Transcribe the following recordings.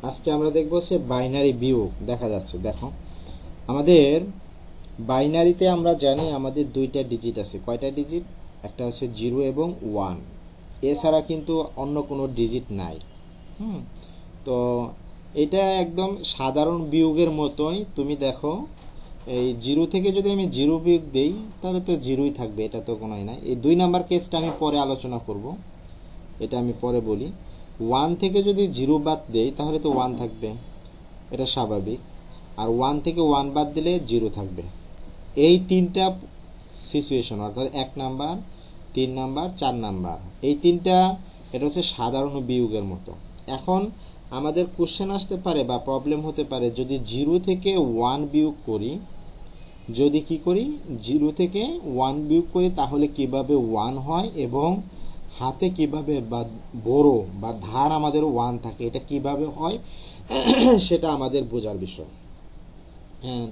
আজকে আমরা দেখব হচ্ছে বাইনারি বিয়োগ। দেখা যাচ্ছে, দেখো আমাদের বাইনারিতে আমরা জানি আমাদের দুইটা ডিজিট আছে। কয়টা ডিজিট? একটা হচ্ছে 0 এবং 1, এছাড়া কিন্তু অন্য কোনো ডিজিট নাই। তো এটা একদম সাধারণ বিয়োগের মতোই। তুমি দেখো এই 0 থেকে যদি আমি 0 বিয়োগ দেই তাহলে তো 0ই থাকবে, এটা তো কোনোই নাই। এই 2 নাম্বার কেসটা আমি পরে আলোচনা করব, এটা আমি পরে বলি। 1 থেকে যদি 0 বাদ দেই তাহলে তো 1 থাকবে, এটা স্বাভাবিক। আর 1 থেকে 1 বাদ দিলে 0 থাকবে। এই তিনটা সিচুয়েশন, অর্থাৎ 1 নাম্বার, 3 নাম্বার, 4 নাম্বার, এই তিনটা এটা হচ্ছে সাধারণ বিয়োগের মতো। এখন আমাদের কোশ্চেন আসতে পারে বা প্রবলেম হতে পারে যদি 0 থেকে 1 বিয়োগ করি, যদি কি করি 0 থেকে 1 বিয়োগ করি তাহলে কিভাবে 1 হয় এবং হাতে কিভাবে বা বড় বা ধার আমাদের 1 থাকে, এটা কিভাবে হয় সেটা আমাদের বোঝার বিষয়।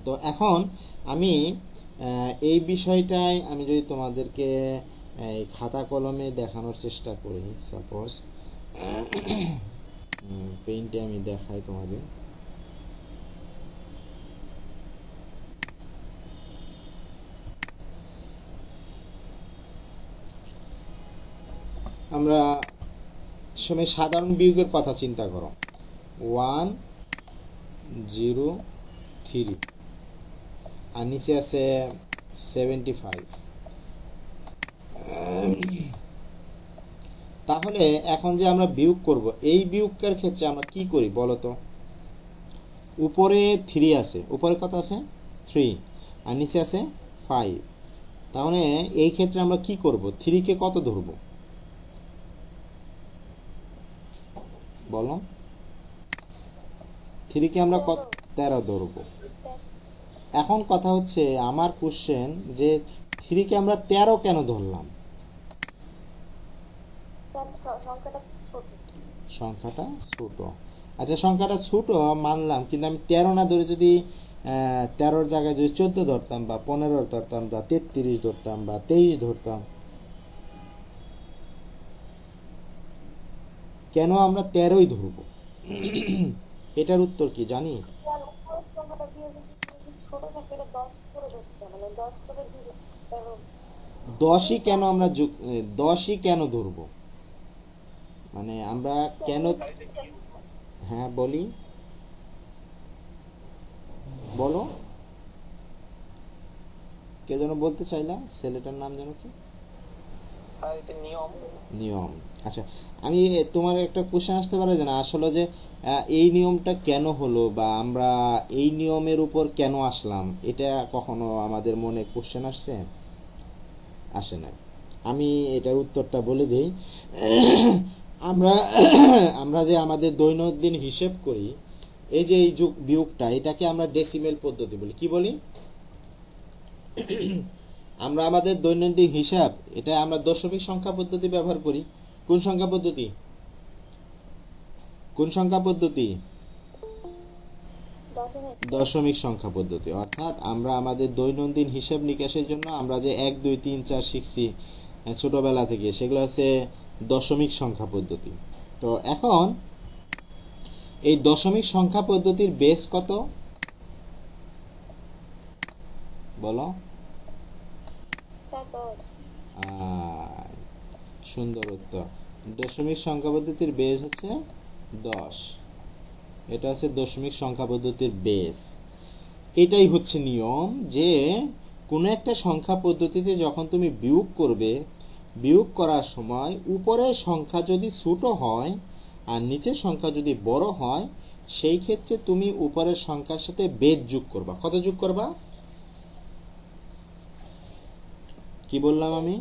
তো এখন আমি এই বিষয়টাই আমি যদি তোমাদেরকে এই খাতা কলমে দেখানোর চেষ্টা করি, সাপোজ পেইন্টে আমি দেখাই তোমাদের। আমরা সময় সাধারণ বিয়োগের কথা চিন্তা করো। 1 0 3 আর নিচে আছে 75। তাহলে এখন যে আমরা বিয়োগ করব, এই বিয়োগের ক্ষেত্রে আমরা কি করি বলো তো? উপরে 3 আছে, উপরে কত আছে 3, আর নিচে আছে 5। তাহলে এই ক্ষেত্রে আমরা কি করব? 3 কে কত ধরব বলো? 3 কে আমরা কত 13 ধরব। এখন কথা হচ্ছে আমার কোশ্চেন যে 3 কে আমরা 13 কেন ধরলাম? সংখ্যাটা ছোট। আচ্ছা, সংখ্যাটা ছোট মানলাম, কিন্তু আমি 13 না ধরে যদি 13-র জায়গায় যদি 14 ধরতাম বা 15 ধরতাম বা 33 ধরতাম বা 23 ধরতাম, কেন আমরা 13ই ধরব? এটার উত্তর কি জানি? 10ই কেন আমরা 10ই কেন ধরব? মানে আমরা কেন? হ্যাঁ বলি, বলো, কে যেন বলতে চাইলা? ছেলেটার নাম যেন কি? নিয়ম। আচ্ছা, আমি তোমার একটা কোশ্চেন আসতে পারে যে না আসলে যে এই নিয়মটা কেন হলো বা আমরা এই নিয়মের উপর কেন আসলাম, এটা কখনো আমাদের মনে কোশ্চেন আসছে? আসে না। আমি এটার উত্তরটা বলে দেই। আমরা আমরা যে আমাদের দৈনন্দিন হিসেব করি, এই যে এই যোগ বিয়োগটা, এটাকে আমরা ডেসিমেল পদ্ধতি বলি। কি বলি? আমরা আমাদের দৈনন্দিন হিসাব এটা আমরা দশমিক সংখ্যা পদ্ধতি ব্যবহার করি। কোন সংখ্যা পদ্ধতি? কোন সংখ্যা পদ্ধতি? দশমিক সংখ্যা পদ্ধতি। অর্থাৎ আমরা আমাদের দৈনন্দিন হিসাব নিকাশের জন্য আমরা যে 1 2 3 4 শিখছি ছোটবেলা থেকে, সেগুলো হচ্ছে দশমিক সংখ্যা পদ্ধতি। তো এখন এই দশমিক সংখ্যা পদ্ধতির বেস কত বলো? সুন্দর উত্তর। দশমিক সংখ্যা পদ্ধতির বেস হচ্ছে 10। এটা হচ্ছে দশমিক সংখ্যা পদ্ধতির বেস। এটাই হচ্ছে নিয়ম যে কোনো একটা সংখ্যা পদ্ধতিতে যখন তুমি বিয়োগ করবে, বিয়োগ করার সময় উপরের সংখ্যা যদি ছোট হয় আর নিচের সংখ্যা যদি বড় হয়, সেই ক্ষেত্রে তুমি উপরের সংখ্যার সাথে বেজ যোগ করবা। কত যোগ করবা? কি বললাম আমি?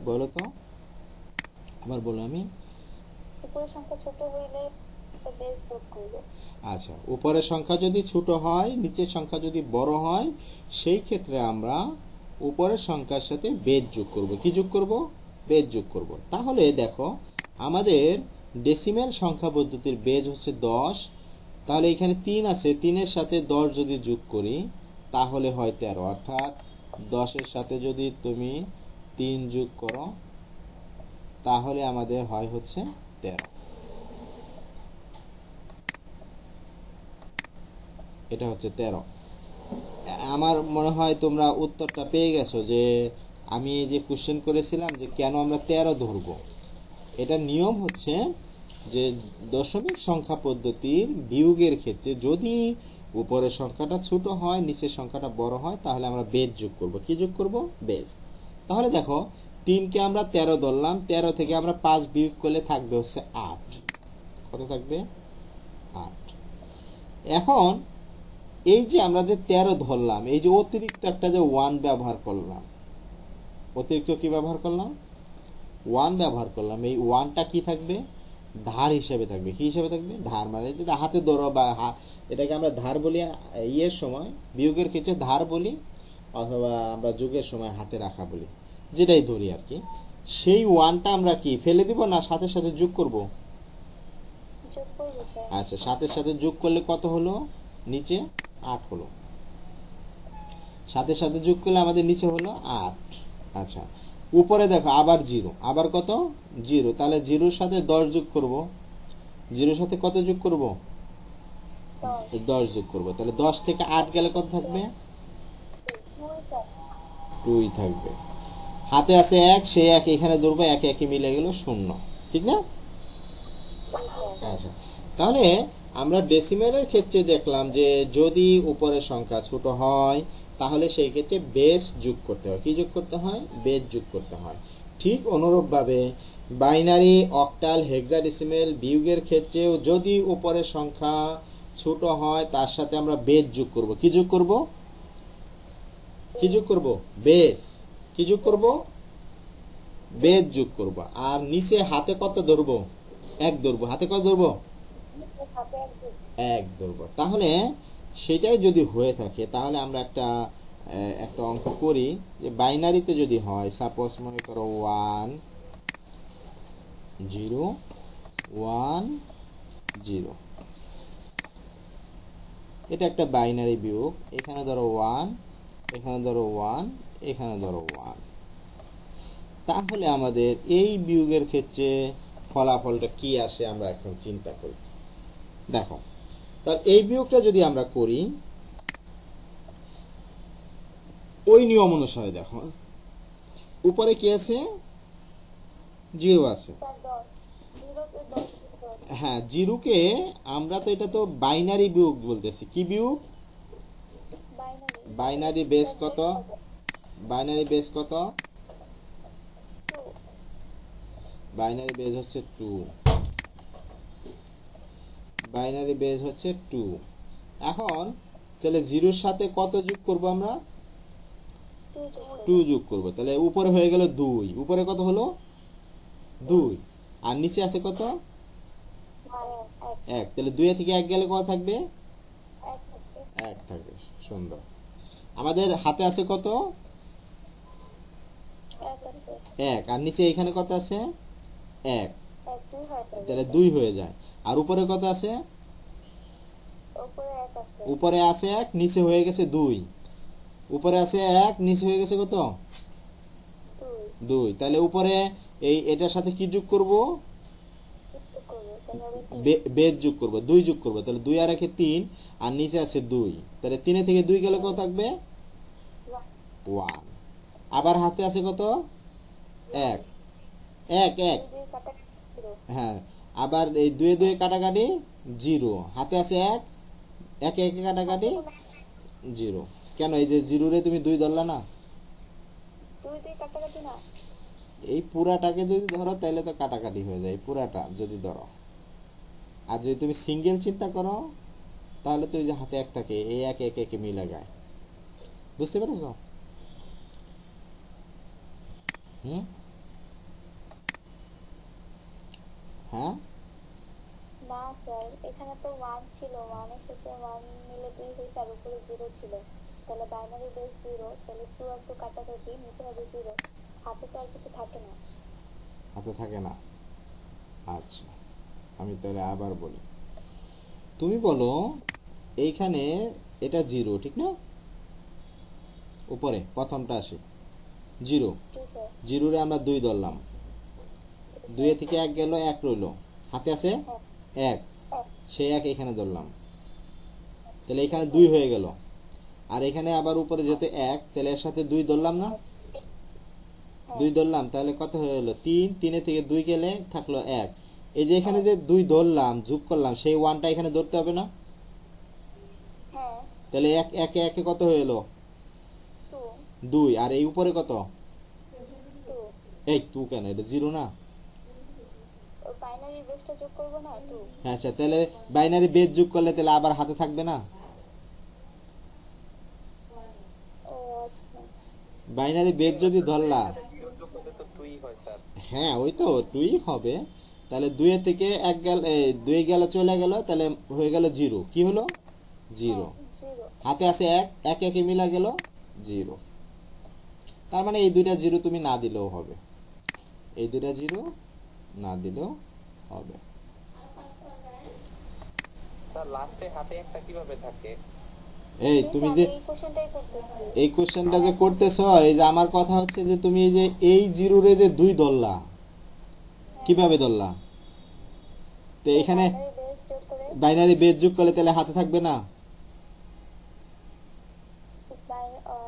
বলো তো, আবার বলো। আমি আচ্ছা, উপরের সংখ্যা যদি ছোট হয়, নিচের সংখ্যা যদি বড় হয়, সেই ক্ষেত্রে আমরা উপরের সংখ্যার সাথে বেজ যোগ করব। কি যোগ করব? বেজ যোগ করব। তাহলে দেখো আমাদের ডেসিমেল সংখ্যা পদ্ধতির বেজ হচ্ছে 10। তাহলে এখানে 3 আছে, 3-এর সাথে 10 যদি যোগ করি তাহলে হয় 13। অর্থাৎ 10-এর সাথে যদি তুমি 3 যোগ করো তাহলে আমাদের হয় হচ্ছে 13। এটা হচ্ছে 13। আমার মনে হয় তোমরা উত্তরটা পেয়ে গেছো যে আমি এই যে কোশ্চেন করেছিলাম যে কেন আমরা 13 ধরবো। এটা নিয়ম হচ্ছে যে দশমিক সংখ্যা পদ্ধতির বিয়োগের ক্ষেত্রে যদি উপরের সংখ্যাটা ছোট হয় নিচের সংখ্যাটা বড় হয় তাহলে আমরা বেজ যোগ করব। কি যোগ করব? বেজ। তাহলে দেখো 3কে আমরা 13 ধরলাম, 13 থেকে আমরা 5 বিয়োগ করলে থাকবে হচ্ছে 8। কত থাকবে? 8। এখন এই যে আমরা যে 13 ধরলাম, এই যে অতিরিক্ত একটা যে 1 ব্যবহার করলাম, অতিরিক্ত কি ব্যবহার করলাম? 1 ব্যবহার করলাম। এই 1টা কি থাকবে? ধার হিসেবে থাকবে। কি হিসেবে থাকবে? ধার, মানে যেটা হাতে ধরো বা এটাকে আমরা ধার বলি, ইয়ের সময় বিয়োগের ক্ষেত্রে ধার বলি, অথবা আমরা যোগের সময় হাতে রাখা বলি, যেটাই ধরি আর কি। সেই 1টা আমরা কি ফেলে দিব না সাথে সাথে যোগ করব? আচ্ছা, সাথে সাথে যোগ করলে কত হলো? নিচে 8 হলো। সাথে সাথে যোগ করলে আমাদের নিচে হলো 8। আচ্ছা, উপরে দেখো আবার 0, আবার কত? 0। তাহলে 0-র সাথে 10 যোগ করব। 0-র সাথে কত যোগ করব? 10 যোগ করব। তাহলে 10 থেকে 8 গেলে কত থাকবে? 2 থাকবে। হাতে আছে 1, সেই 1 এখানে ধরবো, 1 1 মিলে গেল 0। ঠিক না? আচ্ছা, তাহলে আমরা ডেসিমেলের ক্ষেত্রে দেখলাম যে যদি উপরের সংখ্যা ছোট হয় তাহলে সেই ক্ষেত্রে বেস যোগ করতে হয়। কি যোগ করতে হয়? বেস যোগ করতে হয়। ঠিক অনুরূপভাবে বাইনারি, অক্টাল, হেক্সাডেসিমেল বিয়োগের ক্ষেত্রেও যদি উপরের সংখ্যা ছোট হয় তার সাথে আমরা বেস যোগ করব। কি যোগ করব? কি যোগ করব? বেস। কি যোগ করব? বেস যোগ করব। আর নিচে হাতে কত ধরবো? 1 ধরবো। হাতে কত ধরবো? 1 ধরবো। তাহলে সেটাই যদি হয়ে থাকে তাহলে আমরা একটা অঙ্ক করি যে বাইনারিতে যদি হয়, সাপোজ মনে করো 1 0 1 0, এটা একটা বাইনারি বিয়োগ। এখানে ধরো 1, এখানে ধরো 1, এখানে ধরো 1। তাহলে আমাদের এই বিয়োগের ক্ষেত্রে ফলাফলটা কি আসে আমরা এখন চিন্তা করি। দেখো, তাহলে এই বিয়োগটা যদি আমরা করি ওই নিয়ম অনুসারে, দেখো উপরে কি আছে? 0 আছে। হ্যাঁ, 0কে আমরা তো এটা তো বাইনারি বিয়োগ বলতেছি। কি বিয়োগ? বাইনারি বেস কত? বাইনারি বেস কত? বাইনারি বেস হচ্ছে 2। বাইনারি বেস হচ্ছে 2। এখন তাহলে 0-র সাথে কত যোগ করব? আমরা 2 যোগ করব। তাহলে উপরে হয়ে গেল 2। উপরে কত হলো? 2। আর নিচে আছে কত? 1। তাহলে 2 থেকে 1 গেলে কত থাকবে? 1 থাকবে। সুন্দর। আমাদের হাতে আছে কত? 1। আর নিচে এখানে কত আছে? 1। তাহলে 2 হয়ে যায়। আর উপরে কত আছে? উপরে আছে 1, নিচে হয়ে গেছে 2। উপরে আছে 1, নিচে হয়ে গেছে কত? 2। তাহলে উপরে এটার সাথে কি যোগ করব? বেজ যোগ করব, 2 যোগ করব। তাহলে 2 আর 1 3, আর নিচে আছে 2। তাহলে 3 থেকে 2 গেলে কত থাকবে? 1। আবার হাতে আছে কত? 1 1 1। হ্যাঁ, আবার এই 2 2 কাটাকাটি 0। হাতে আছে 1 1 1 কাটাকাটি 0। কেন এই যে 0 রে তুমি 2 ধরলা না? এই পুরাটাকে যদি ধরো তাহলে তো কাটাকাটি হয়ে যায়, পুরাটা যদি ধরো। আর যদি তুমি সিঙ্গেল চিন্তা করো তাহলে তো এই যে হাতে 1 থাকে, এই 1 1 1 মিলে যায়। বুঝতে পেরেছো? হ্যাঁ, না স্যার, এখানে তো 1 ছিল, 1 এর সাথে 1 মিলে 2 হয়েছে, আর উপরে 0 ছিল। তাহলে বাইনারি বেস 0, তাহলে 2 আর 2 কাটাকাটি, নিচে হবে 0। হাতে তো আর কিছু থাকে না। হাতে থাকে না। আচ্ছা, আমি তাহলে আবার বলি। তুমি বলো এইখানে এটা 0, ঠিক না? উপরে প্রথমটা আসে 0। 0 রে আমরা 2 ধরলাম। 2 থেকে 1 গেল, 1 রইল। হাতে আছে 1, সেই 1 এখানে ধরলাম। তাহলে এখানে 2 হয়ে গেল, আর এখানে আবার উপরে যেহেতু 1, তাহলে এর সাথে 2 ধরলাম না, 2 ধরলাম, তাহলে কত হয়ে গেল 3, 3 থেকে 2 গেলে থাকলো 1। এই যে এখানে যে 2 ধরলাম, যোগ করলাম, সেই 1টা এখানে ধরতে হবে না? হ্যাঁ তাহলে 1 একে একে কত হয়ে গেল 2 2, আর এই উপরে কত? 2 এই 2 কেন, এটা 0 না? ও বাইনারি বেসটা যোগ করব না 2। আচ্ছা, তাহলে বাইনারি বেস যোগ করলে তাহলে আবার হাতে থাকবে না? ও আচ্ছা বাইনারি বেস যদি ধরলা, জিরো যোগ করলে তো 2 হয় স্যার। হ্যাঁ ওই তো 2 হবে। তাহলে 2 এর থেকে 1 গেল, 2 গেল চলে গেল, তাহলে হয়ে গেল 0। কি হলো? 0। 0 হাতে আছে 1, 1 একে মিলা গেল 0। তার মানে এই দুইটা 0 তুমি না দিলেও হবে, এই দুইটা 0 না দিলেও হবে। স্যার লাস্টে হাতে একটা কিভাবে থাকে? এই তুমি যে এই কোশ্চেনটাই করতেছি। এই কোশ্চেনটা যে করতেছ, এই যে আমার কথা হচ্ছে যে তুমি এই যে এই 0 রে যে 2 ধরলা, কিভাবে ধরলা? তো এখানে বাইনারি বেস যোগ করে বাইনারি বেস যোগ করলে তাহলে হাতে থাকবে না?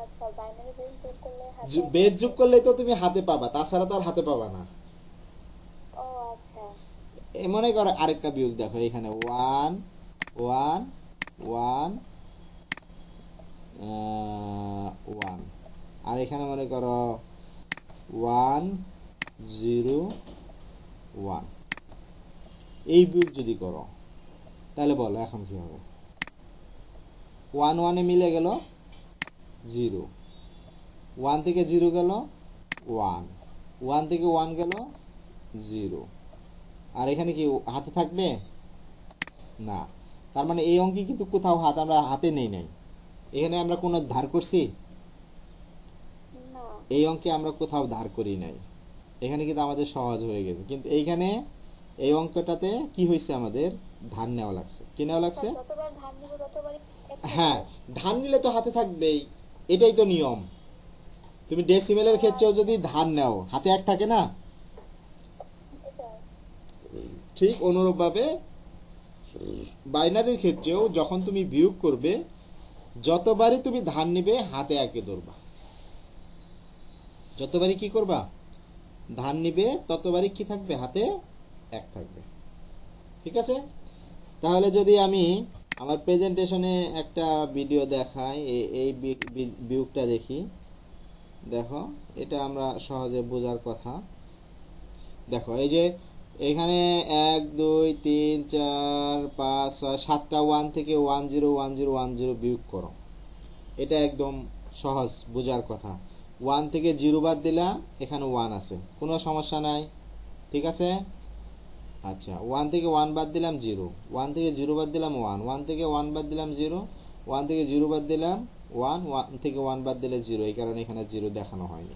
আচ্ছা বাইনারি বেস যোগ করলে হাতে বেস যোগ করলে তো তুমি হাতে পাবা, তাছাড়া তো আর হাতে পাবা না। ও আচ্ছা এই মনে করো আরেকটা বিয়োগ দেখো, এখানে 1 1 1 1, আর এখানে মনে করো 1 0 1। এই বিয়োগ যদি করো তাহলে বলো এখন কি হবে? 1 1 এ মিলে গেল 0, 1 থেকে 0 গেল 1, 1 থেকে 1 গেল 0, আর এখানে কি হাতে থাকবে না? তার মানে এই অঙ্কে কিন্তু কোথাও হাত আমরা হাতে নেই নাই, এখানে আমরা কোনো ধার করছি? না এই অঙ্কে আমরা কোথাও ধার করি নাই, এখানে কিন্তু আমাদের সহজ হয়ে গেছে। কিন্তু এইখানে এই অঙ্কটাতে কি হয়েছে, আমাদের ধার নেওয়া লাগছে। কি নেওয়া লাগছে? যতবার ধান নিব ততবারই হ্যাঁ, ধার নিলে তো হাতে থাকবেই, এটাই তো নিয়ম। তুমি ডেসিমেলের ক্ষেত্রেও যদি ধার নাও, হাতে 1 থাকে না? ঠিক অনুরূপভাবে বাইনারির ক্ষেত্রেও যখন তুমি বিয়োগ করবে, যতবারই তুমি ধার নিবে হাতে 1 ধরবা। যতবারই কি করবা, ধার নিবে, ততবারই কি থাকবে, হাতে 1 থাকবে। ঠিক আছে? তাহলে যদি আমি আমার প্রেজেন্টেশনে একটা ভিডিও দেখাই, এই বিয়োগটা দেখি, দেখো এটা আমরা সহজে বোঝার কথা। দেখো এই যে এখানে 1 2 3 4 5 6 7টা 1 থেকে 1 0 1 0 1 0 বিয়োগ করো, এটা একদম সহজ বোঝার কথা। 1 থেকে 0 বাদ দিলাম, এখানে 1 আছে, কোনো সমস্যা নাই। ঠিক আছে? আচ্ছা, 1 থেকে 1 বাদ দিলাম 0, 1 থেকে 0 বাদ দিলাম 1, 1 থেকে 1 বাদ দিলাম 0, 1 থেকে 0 বাদ দিলাম 1, 1 থেকে 1 বাদ দিলে 0, এই কারণে এখানে 0 দেখানো হয়নি।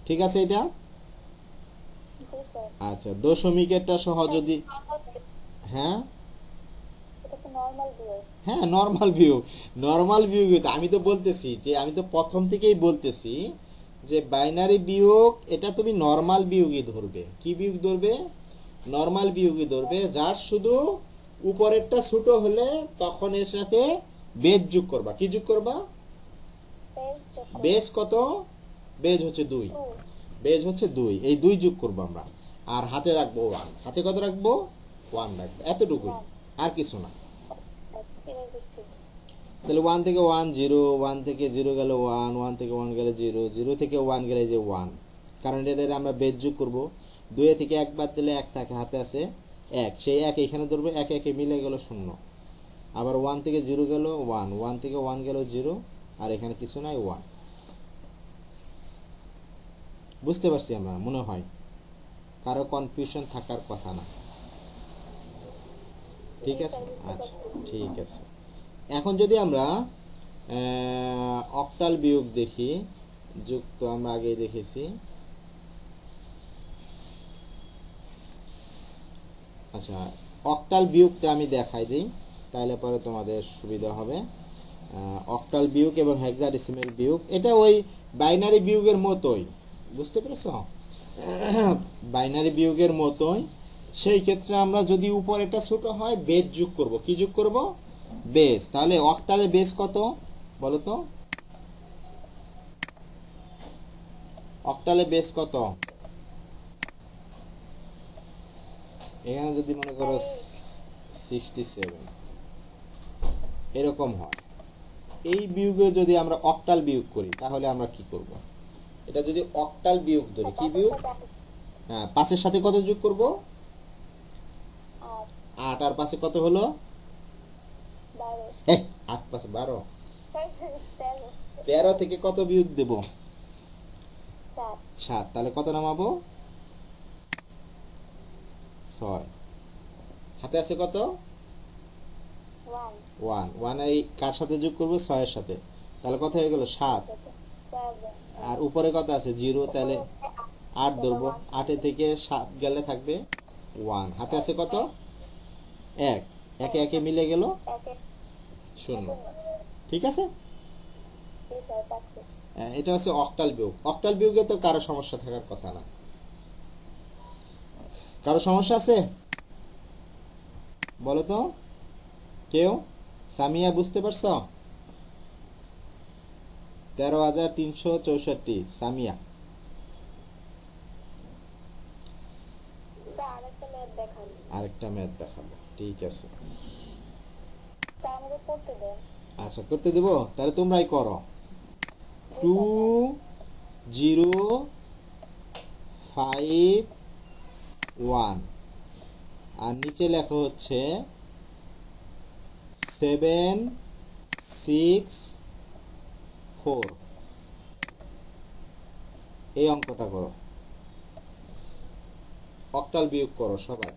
ঠিক আছে এটা? জি স্যার আচ্ছা, দশমিকেরটা সহ যদি, হ্যাঁ এটা তো নরমাল বিয়োগ। হ্যাঁ নরমাল ভিউ, নরমাল ভিউ। আমি তো বলতেছি যে, আমি তো প্রথম থেকেই বলতেছি যে বাইনারি বিয়োগ এটা তুমি নরমাল বিয়োগই ধরবে। কি বিয়োগ ধরবে? নরমাল বিয়োগই ধরবে, যার শুধু উপরেরটা ছোট হলে তখন এর সাথে বেজ যোগ করবা। কি যোগ করবা? বেস যোগ করে বেজ কত? বেজ হচ্ছে 2, 2 বেজ হচ্ছে 2, এই 2 যোগ করবো আমরা, আর হাতে রাখবো 1। হাতে কত রাখবো? 1 রাখবো, এতটুকুই, আর কিছু না। এবার বুঝছি। তাহলে 1 থেকে 1 0, 1 থেকে 0 গেল 1, 1 থেকে 1 গেলে 0, 0 থেকে 1 গেলে যে 1, কারণ এদের আমরা বেজ যোগ করবো। 2 থেকে 1 বাদ দিলে 1 থাকে, হাতে আছে 1, সেই 1 এখানে ধরবে, 1 1 মিলে গেল 0। আবার 1 থেকে 0 গেল 1, 1 থেকে 1 গেল 0, আর এখানে কিছু নাই 1। বুঝতে পারছি আমরা, মনে হয় কারো কনফিউশন থাকার কথা না। ঠিক আছে? আচ্ছা ঠিক আছে। এখন যদি আমরা অক্টাল বিয়োগ দেখি, যুক্ত আমরা আগেই দেখেছি। আচ্ছা, অক্টাল বিয়োগটা আমি দেখাই দিই, তাহলে পরে তোমাদের সুবিধা হবে। অক্টাল বিয়োগ এবং হেক্সাডেসিমেল বিয়োগ, এটা ওই বাইনারি বিয়োগের মতোই, বুঝতে পেরেছ? বাইনারি বিয়োগের মতোই। সেই ক্ষেত্রে আমরা যদি উপরেরটা ছোট হয়, বেজ যোগ করব। কি যোগ করব? বেস। তাহলে অক্টালে বেস কত বলো তো? অক্টালে বেস কত? এখানে যদি মনে করো 67 এরকম হয়, এই বিয়োগে যদি আমরা অক্টাল বিয়োগ করি তাহলে আমরা কি করব? এটা যদি অক্টাল বিয়োগ ধরি, কি বিয়োগ? হ্যাঁ, 5 এর সাথে কত যোগ করব? 8। আর 5 কত হলো? 8 5 12। 13 থেকে কত বিয়োগ দেব? 7। তাহলে কত নামাবো? 6। হাতে আছে কত? 1। 1 এই কার সাথে যোগ করব? 6 এর সাথে। তাহলে কত হয়ে গেল? 7। আর উপরে কত আছে? 0। তাহলে 8 ধরবো। 8 থেকে 7 গেলে থাকবে 1। হাতে আছে কত? 1। একে একে মিলে গেল 0। ঠিক আছে, এটা হচ্ছে অক্টাল বিয়োগ। অক্টাল বিয়োগে তো কারো সমস্যা থাকার কথা না। কারো সমস্যা আছে বলো তো কেউ? সামিয়া বুঝতে পারছো? 13,364 সামিয়া। আরেকটা ম্যাথ দেখাবো, ঠিক আছে। আচ্ছা, করতে দেব, তাহলে তোমরাই করো। 2051 আর নিচে লেখা হচ্ছে 764। এই অঙ্কটা করো, অক্টাল বিয়োগ করো সবাই।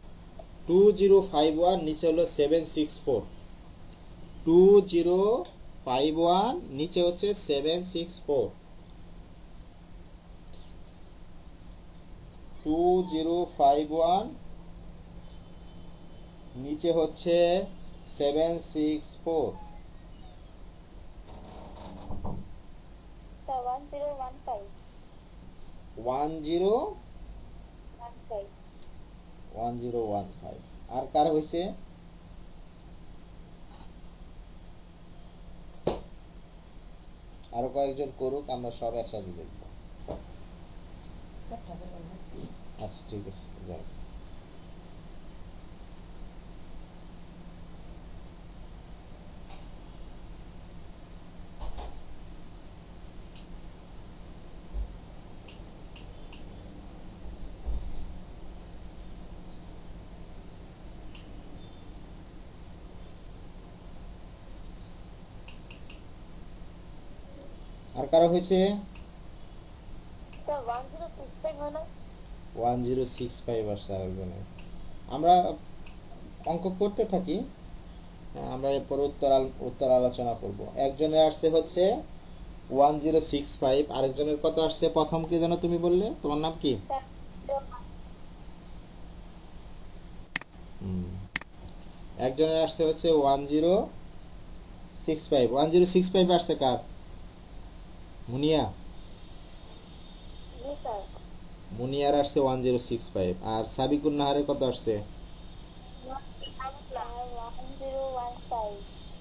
2051 নিচে হলো 764। 2051 নিচে হচ্ছে 764। 2051 নিচে হচ্ছে 764। 1015। আর কার হয়েছে? আরো কয়েকজন করুক, আমরা সব একসাথে দেখব। আচ্ছা, ঠিক আছে, যাও। আর কারো হয়েছে? 1065 আসছে আরেকজনের। আমরা অঙ্ক করতে থাকি, আমরা এরপর উত্তর আলোচনা করব। একজনের আসছে হচ্ছে 1065, আরেকজনের কত আসছে? প্রথম কি যেন তুমি বললে? তোমার নাম কি? একজনের আসছে হচ্ছে 1065। 1065 আসছে কার? মুনিয়া। মুনিয়ার আসছে 1065। আর সাবিকুন নাহারের কত আসছে?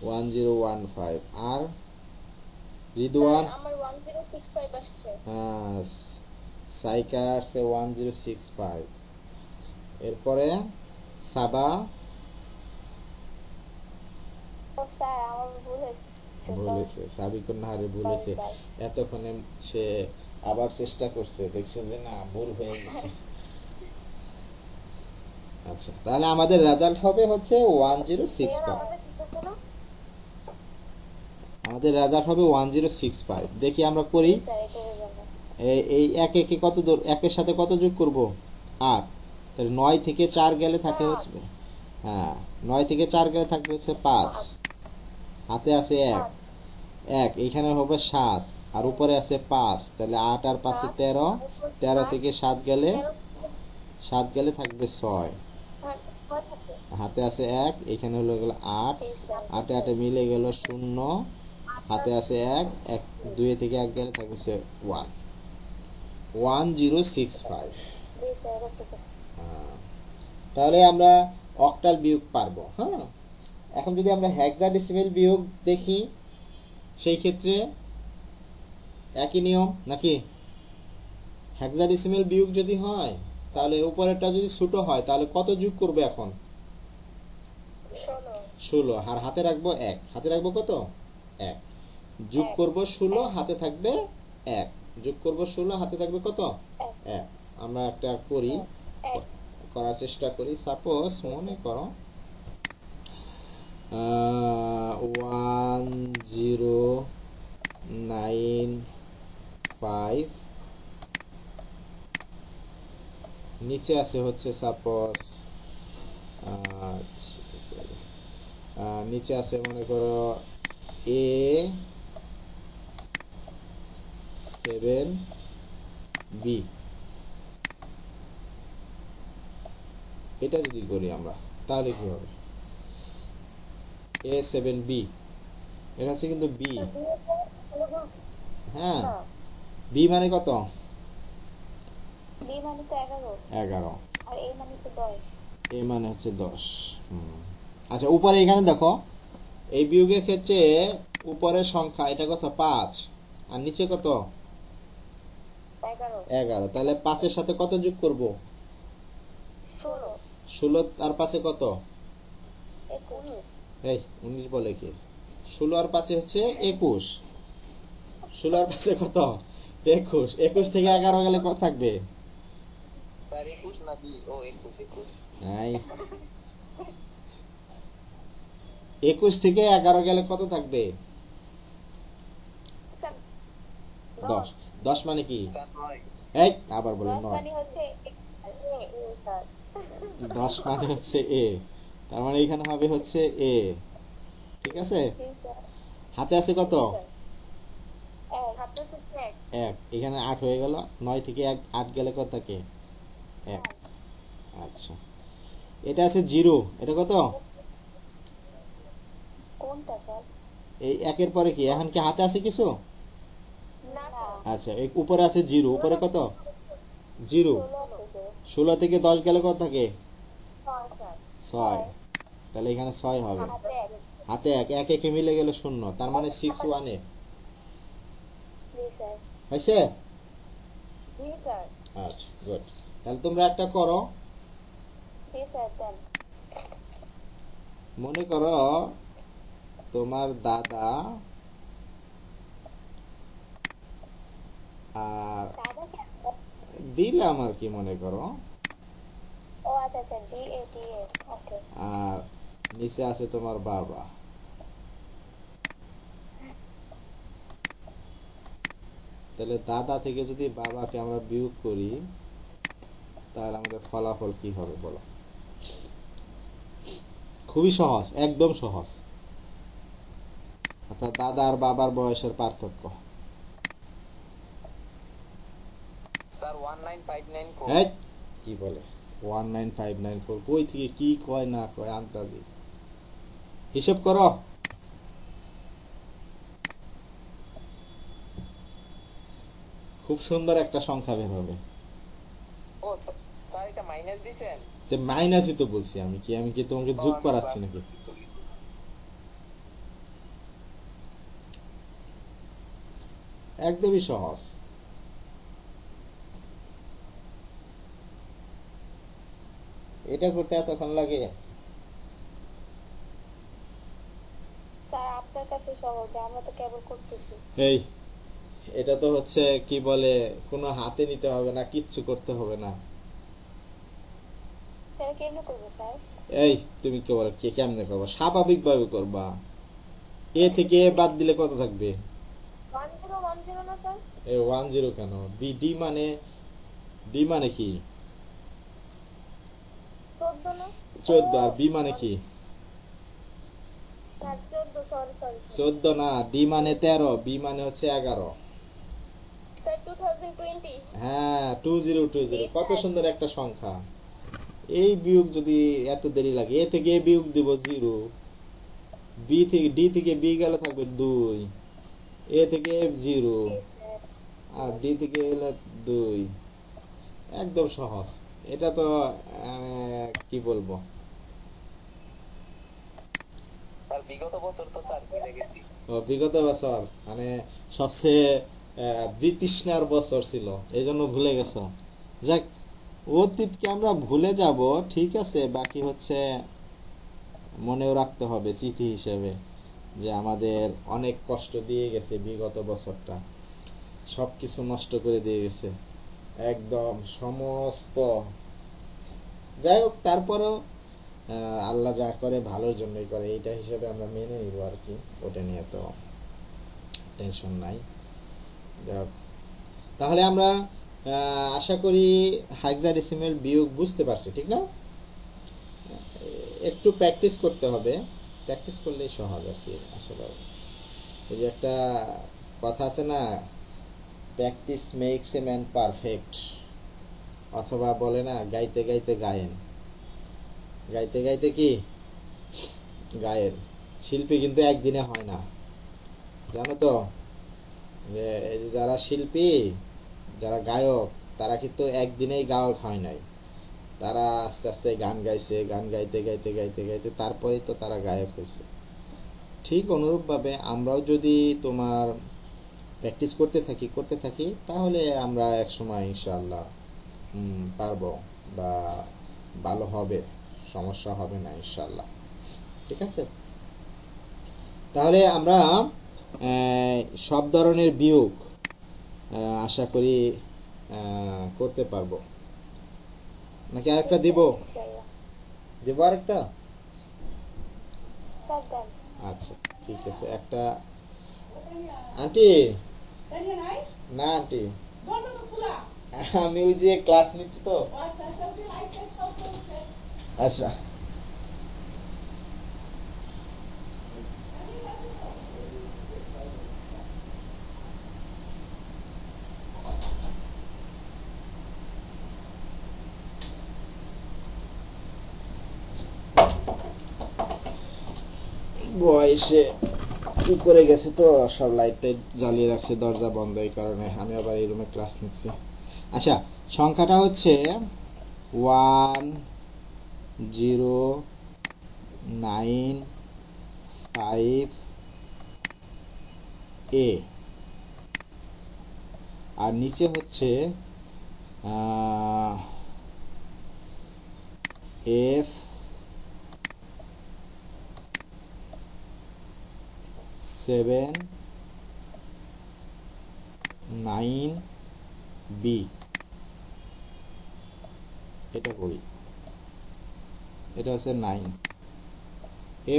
1015। আর রিদওয়ান? আমার 1065 আসছে। হ্যাঁ, সাইকা আসছে 1065। এরপরে সাবা? স্যার আমার ভুল হয়েছে। ভুল হয়েছে, সাবিকুন নাহারের ভুল হয়েছে। এতক্ষণে সে আবার চেষ্টা করছে, দেখছে যে না, ভুল হয়ে গেছে। আচ্ছা, তাহলে আমাদের রেজাল্ট হবে হচ্ছে 1065। আমাদের রেজাল্ট হবে 1065। দেখি আমরা করি। এই এক একে কত দূর? একের সাথে কত যোগ করব? 8। তাহলে 9 থেকে 4 গেলে থাকে হচ্ছে, হ্যাঁ, 9 থেকে 4 গেলে থাকবে হচ্ছে 5। হাতে আছে 1। 1 এখানে হবে 7, আর উপরে আছে 5। তাহলে 8 আর 5 13। 13 থেকে 7 গেলে থাকবে 6। হাতে আছে 1, এখানে হলো গেল 8। 8 8 মিলে গেল 0। হাতে আছে 1। 2 থেকে 1 গেলে থাকবে 1। 1065। তাহলে আমরা অক্টাল বিয়োগ পারবো। হ্যাঁ, এখন যদি আমরা হেক্সাডেসিমেল বিয়োগ দেখি সেই ক্ষেত্রে একই নিয়ম নাকি? হেক্সাডেসিমেল বিয়োগ যদি হয় তাহলে উপরেরটা যদি ছোট হয় তাহলে কত যোগ করবে এখন? 16। আর হাতে রাখবো 1, হাতে রাখবো কত? 1। যোগ করব 16, হাতে থাকবে 1। যোগ করব 16, হাতে থাকবে কত? 1। আমরা একটা করি, করার চেষ্টা করি। সাপোজ মনে করো 1095, নিচে আছে হচ্ছে সাপোজ নিচে আছে মনে করো A7B। এটা যদি করি আমরা তাহলে কি হবে? A7B, এটা হচ্ছে কিন্তু B। হ্যাঁ, B মানে কত? B মানে তো 11, আর A মানে তো 10। A মানে হচ্ছে 10। আচ্ছা, উপরে এখানে দেখো এই বিয়োগের ক্ষেত্রে উপরের সংখ্যা এটা কত? 5, আর নিচে কত? 11। তাহলে 5-এর সাথে কত যোগ করব? 16 আর 5-এ কত? 21। এই 19 বলে কি? 16 আর 5-এ হচ্ছে 21। 16 আর 5-এ কত? 21। 21 থেকে 11 গেলে কত থাকবে? স্যার 21 না 20? ও 21। নাই, 21 থেকে 11 গেলে কত থাকবে? 10। 10 মানে কি? স্যার 9। এই আবার বলে 10 9। মানে হচ্ছে স্যার। 10 মানে হচ্ছে A, তার মানে এখানে হবে হচ্ছে A। ঠিক আছে, হাতে আছে কত? 1। এখানে 8 হয়ে গেল। 9 থেকে 8 গেলে কত থাকে? 1। আচ্ছা, এটা আছে 0, এটা কত? কোনটা স্যার? এই 1-এর পরে কি? এখন কি হাতে আছে কিছু? না। আচ্ছা, এই উপরে আছে 0, উপরে কত? 0। 16 থেকে 10 গেলে কত থাকে? 6। তাহলে এখানে 6 হবে। হাতে 1, 1 একে মিলে গেলে 0, তার মানে 6 1-এ হয়েছে। আচ্ছা, গুড। তাহলে তোমরা একটা করো। মনে করো তোমার দাদা আর দিলাম আর কি, মনে করো, ও আচ্ছা আচ্ছা, DATA। ওকে। আর নিচে আছে তোমার বাবা। তাহলে দাদা থেকে যদি বাবাকে আমরা বিয়োগ করি তাহলে আমাদের ফলাফল কি হবে বলো? খুবই সহজ, একদম সহজ। অর্থাৎ দাদা আর বাবার বয়সের পার্থক্য। স্যার 19594। এই কি বলে 19594? কই থেকে কি কয় না কয় আন্দাজি হিসাব করো। খুব সুন্দর একটা সংখ্যা বের হবে। ও স্যার এটা মাইনাস দিবেন? তো মাইনাসই তো বলছি আমি কি তোমাকে যোগ করাচ্ছি নাকি? একদমই সহজ। এটা করতে এতক্ষণ লাগে? স্যার আপনার কাছে সহজ, আমরা তো কেবল করতেছি। এই এটা তো হচ্ছে কি বলে, কোনো হাতে নিতে হবে না, কিচ্ছু করতে হবে না। স্যার কেন করবো স্যার? এই তুমি কি বলো, কেমনে করবা? স্বাভাবিক ভাবে করবা। এ থেকে এ বাদ দিলে কত থাকবে? 1010 না স্যার? এ 10 কেন? ডি মানে কি? 14 না? 14। আর বি মানে কি? Sir 14, sorry. 14 না, ডি মানে 13, বি মানে হচ্ছে 11। স্যার 2020। হ্যাঁ, 2020। কত সুন্দর একটা সংখ্যা। এই বিয়োগ যদি এত দেরি লাগে, এ থেকে এ বিয়োগ দিব 0, ডি থেকে বি গেলে থাকবে 2, এ থেকে 0, আর ডি থেকে এলে 2। একদম সহজ। এটা তো কি বলবো, স্যার বিগত বছর তো স্যার ভুলে গেছি। ও বিগত বছর মানে সবচেয়ে বিতৃষ্ণার বছর ছিল, এই জন্য ভুলে গেছো। যাক, অতীতকে আমরা ভুলে যাব, ঠিক আছে, বাকি হচ্ছে মনেও রাখতে হবে স্মৃতি হিসেবে যে আমাদের অনেক কষ্ট দিয়ে গেছে বিগত বছরটা, সবকিছু নষ্ট করে দিয়ে গেছে একদম সমস্ত। যাই হোক, তারপরেও আল্লাহ যা করে ভালোর জন্যই করে, এইটা হিসেবে আমরা মেনে নিব আর কি, ওটা নিয়ে তো টেনশন নাই। যাই হোক, তাহলে আমরা আশা করি হেক্সাডেসিমাল বিয়োগ বুঝতে পারছি, ঠিক না? একটু প্র্যাকটিস করতে হবে, প্র্যাকটিস করলেই সহজ আর কি আসলে। এই যে একটা কথা আছে না, practice makes a man perfect, অথবা বলে না গাইতে গাইতে গায়েন, গাইতে গাইতে কি গায়েন। শিল্পী কিন্তু একদিনে হয় না, জানো তো, যে এই যে যারা শিল্পী, যারা গায়ক, তারা কিন্তু একদিনেই গায়ক হয় নাই, তারা আস্তে আস্তে গান গাইছে, গান গাইতে গাইতে গাইতে গাইতে তারপরেই তো তারা গায়ক হয়েছে। ঠিক অনুরূপভাবে আমরাও যদি তোমার প্র্যাকটিস করতে থাকি তাহলে আমরা এক সময় ইনশাআল্লাহ পারবো, বা ভালো হবে, সমস্যা হবে না ইনশাআল্লাহ। ঠিক আছে, তাহলে আমরা সব ধরনের বিয়োগ আশা করি করতে পারবো, নাকি আরেকটা দিব? ইনশাআল্লাহ। দেবো আরেকটা? স্যার দেন। আচ্ছা ঠিক আছে, একটা। আন্টি, না আন্টি, আমি ওই যে ক্লাস নিচ্ছি তো। আচ্ছা, বয়সে কি করে গেছে তো, সব লাইট টাইট জ্বালিয়ে রাখছে, দরজা বন্ধ, এই কারণে আমি আবার এই রুমে ক্লাস নিচ্ছি। আচ্ছা, সংখ্যাটা হচ্ছে 1095A, আর নিচে হচ্ছে F7-9B, এটা করি, এটা হচ্ছে 9,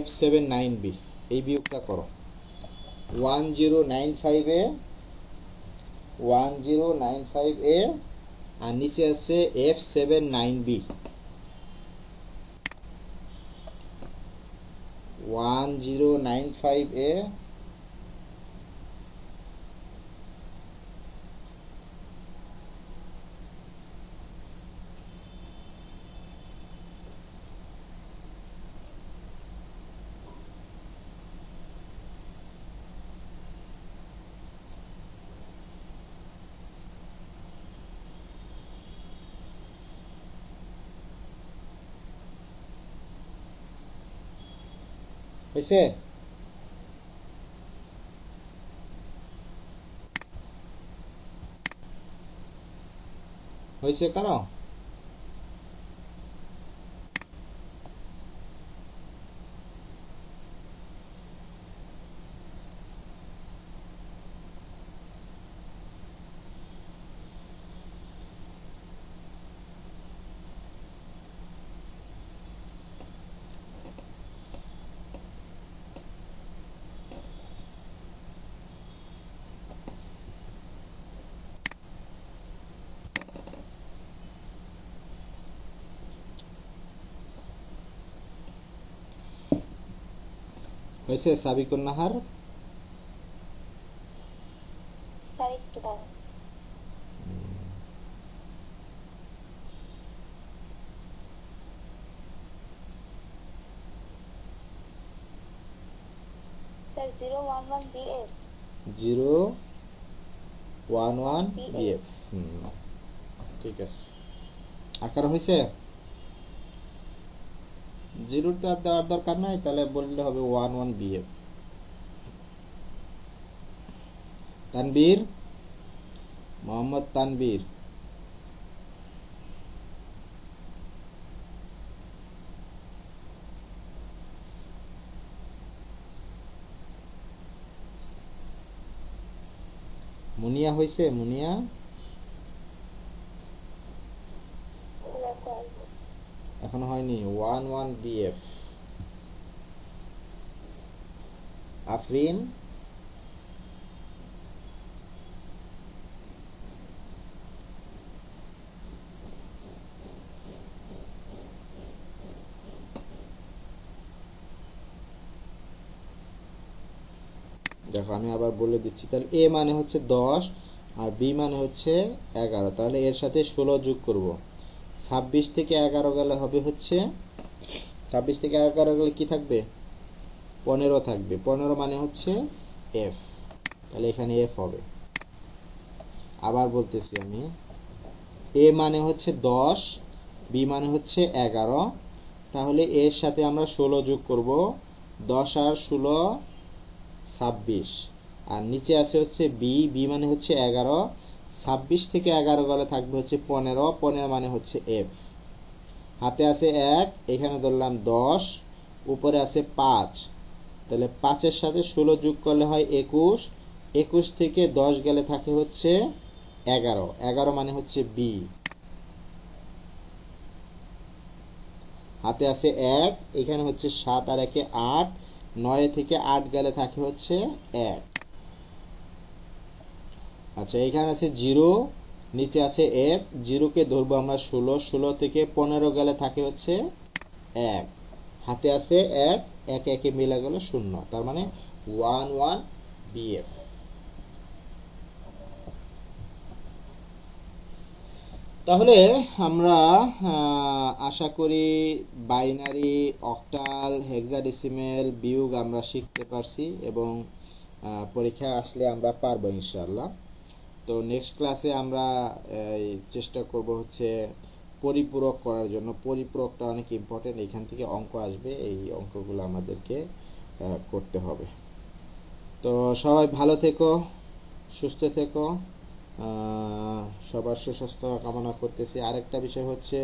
F7-9B, এই বিয়োগটা করো। 1095A আর নিচে আছে F7-9B। 1095A হয়েছে? হয়েছে কারো? হয়েছে সাবিকুন নাহার? স্যার একটু দাঁড়ান। Sir 011BF। 011BF, ঠিক আছে। আর কারো হয়েছে? জিরোর তো আর দেওয়ার দরকার নাই, তাহলে বললে হবে 1 BF। তানবীর, মোহাম্মদ তানবীর, মুনিয়া হয়েছে? মুনিয়া না স্যার। এখনো হয়নি। 1 BF। আফরিন, দেখো আমি আবার বলে দিচ্ছি, তাহলে এ মানে হচ্ছে 10 আর বি মানে হচ্ছে 11, তাহলে এর সাথে 16 যোগ করব। 26 থেকে 11 গেলে হবে হচ্ছে, 26 থেকে 11 গেলে কি থাকবে? 15 থাকবে। 15 মানে হচ্ছে এফ, তাহলে এখানে এফ হবে। আবার বলতেছি আমি, এ মানে হচ্ছে 10, বি মানে হচ্ছে 11, তাহলে এর সাথে আমরা 16 যোগ করব। 10 আর 16 26, আর নিচে আছে হচ্ছে বি, বি মানে হচ্ছে 11, 26 থেকে 11 গেলে থাকবে হচ্ছে 15, 15 মানে হচ্ছে এফ। হাতে আছে 1, এখানে ধরলাম 10, উপরে আছে 5, তাহলে 5-এর সাথে 16 যোগ করলে হয় 21, 21 থেকে 10 গেলে থাকে হচ্ছে 11, 11 মানে হচ্ছে বি। হাতে আছে 1, এখানে হচ্ছে 7 আর 1 8, 9 থেকে 8 গেলে থাকে হচ্ছে 1। আচ্ছা, এখানে আছে 0, নিচে আছে এফ, 0কে ধরবো আমরা 16, 16 থেকে 15 গেলে থাকে হচ্ছে 1। হাতে আছে 1, 1 1 মিলে গেল 0, তার মানে 1 BF। তাহলে আমরা আশা করি বাইনারি, অক্টাল, হেক্সাডেসিমেল, বিয়োগ আমরা শিখতে পারছি, এবং পরীক্ষা আসলে আমরা পারবো ইনশাআল্লাহ। তো নেক্সট ক্লাসে আমরা চেষ্টা করব হচ্ছে পরিপূরক করার জন্য। পরিপূরকটা অনেক ইম্পর্টেন্ট, এখান থেকে অঙ্ক আসবে, এই অঙ্কগুলো আমাদেরকে করতে হবে। তো সবাই ভালো থেকো, সুস্থ থেকো, সবার সুস্বাস্থ্য কামনা করতেছি। আরেকটা বিষয় হচ্ছে